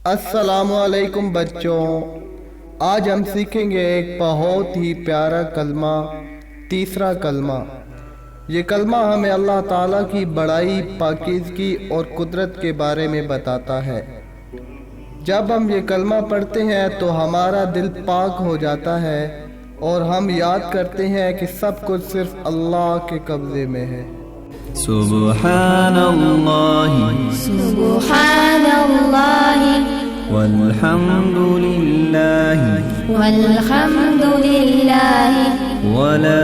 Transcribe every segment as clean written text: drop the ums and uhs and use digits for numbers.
अस्सलामुअलैकुम बच्चों, आज हम सीखेंगे एक बहुत ही प्यारा कलमा, तीसरा कलमा। ये कलमा हमें अल्लाह ताला की बड़ाई, पाकीज़गी और कुदरत के बारे में बताता है। जब हम ये कलमा पढ़ते हैं तो हमारा दिल पाक हो जाता है और हम याद करते हैं कि सब कुछ सिर्फ अल्लाह के कब्ज़े में है। सुब्हानल्लाहि सुब्हानल्लाहि वल्हम्दुलिल्लाहि वल्हम्दुलिल्लाहि वला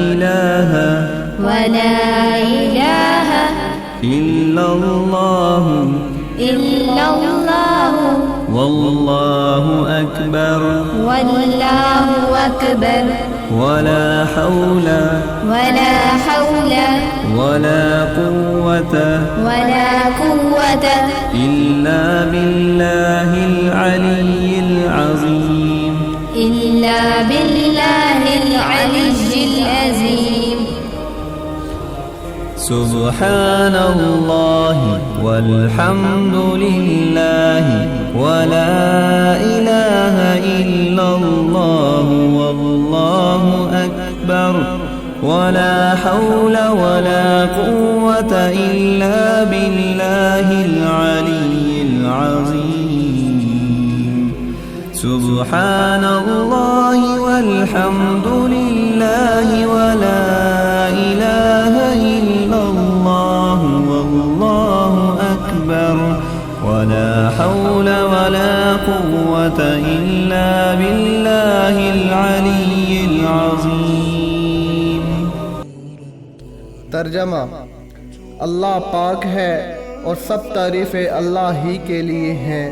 इलाहा इल्लल्लाहु वल्लाहु अकबर वला हौला वला कुव्वता इल्ला बिल्लाहिल अलिय्यिल अज़ीम। सुब्हानल्लाहि वल्हम्दुलिल्लाहि वला इलाहा इल्लल्लाहु वल्लाहु अकबर वला हौला वला कुव्वता इल्ला बिल्लाहिल अलिय्यिल अज़ीम। सुब्हानल्लाहि वल्हम्दुलिल्लाहि वला इलाहा इल्लल्लाहु वल्लाहु अकबर वला हौला वला कुव्वता इल्ला बिल्लाहिल अलिय्यिल अज़ीम। तर्जमा: अल्लाह पाक है और सब तारीफ़ें अल्लाह ही के लिए हैं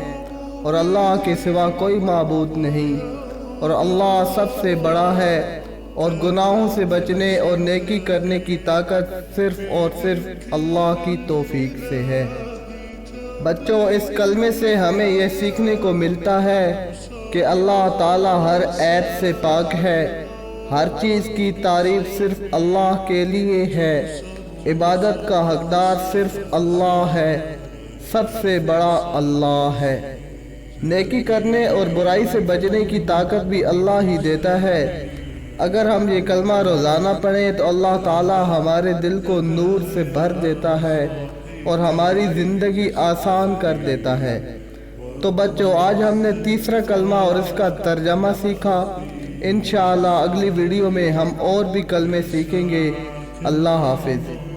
और अल्लाह के सिवा कोई माबूद नहीं, और अल्लाह सबसे बड़ा है और गुनाहों से बचने और नेकी करने की ताकत सिर्फ़ और सिर्फ अल्लाह की तौफीक से है। बच्चों, इस कलमे से हमें यह सीखने को मिलता है कि अल्लाह ताला हर ऐब से पाक है, हर चीज़ की तारीफ़ सिर्फ अल्लाह के लिए है, इबादत का हकदार सिर्फ अल्लाह है, सबसे बड़ा अल्लाह है। नेकी करने और बुराई से बचने की ताकत भी अल्लाह ही देता है। अगर हम ये कलमा रोज़ाना पढ़ें तो अल्लाह ताला हमारे दिल को नूर से भर देता है और हमारी ज़िंदगी आसान कर देता है। तो बच्चों, आज हमने तीसरा कलमा और इसका तर्जमा सीखा। इंशाअल्लाह अगली वीडियो में हम और भी कलमे सीखेंगे। अल्लाह हाफिज़।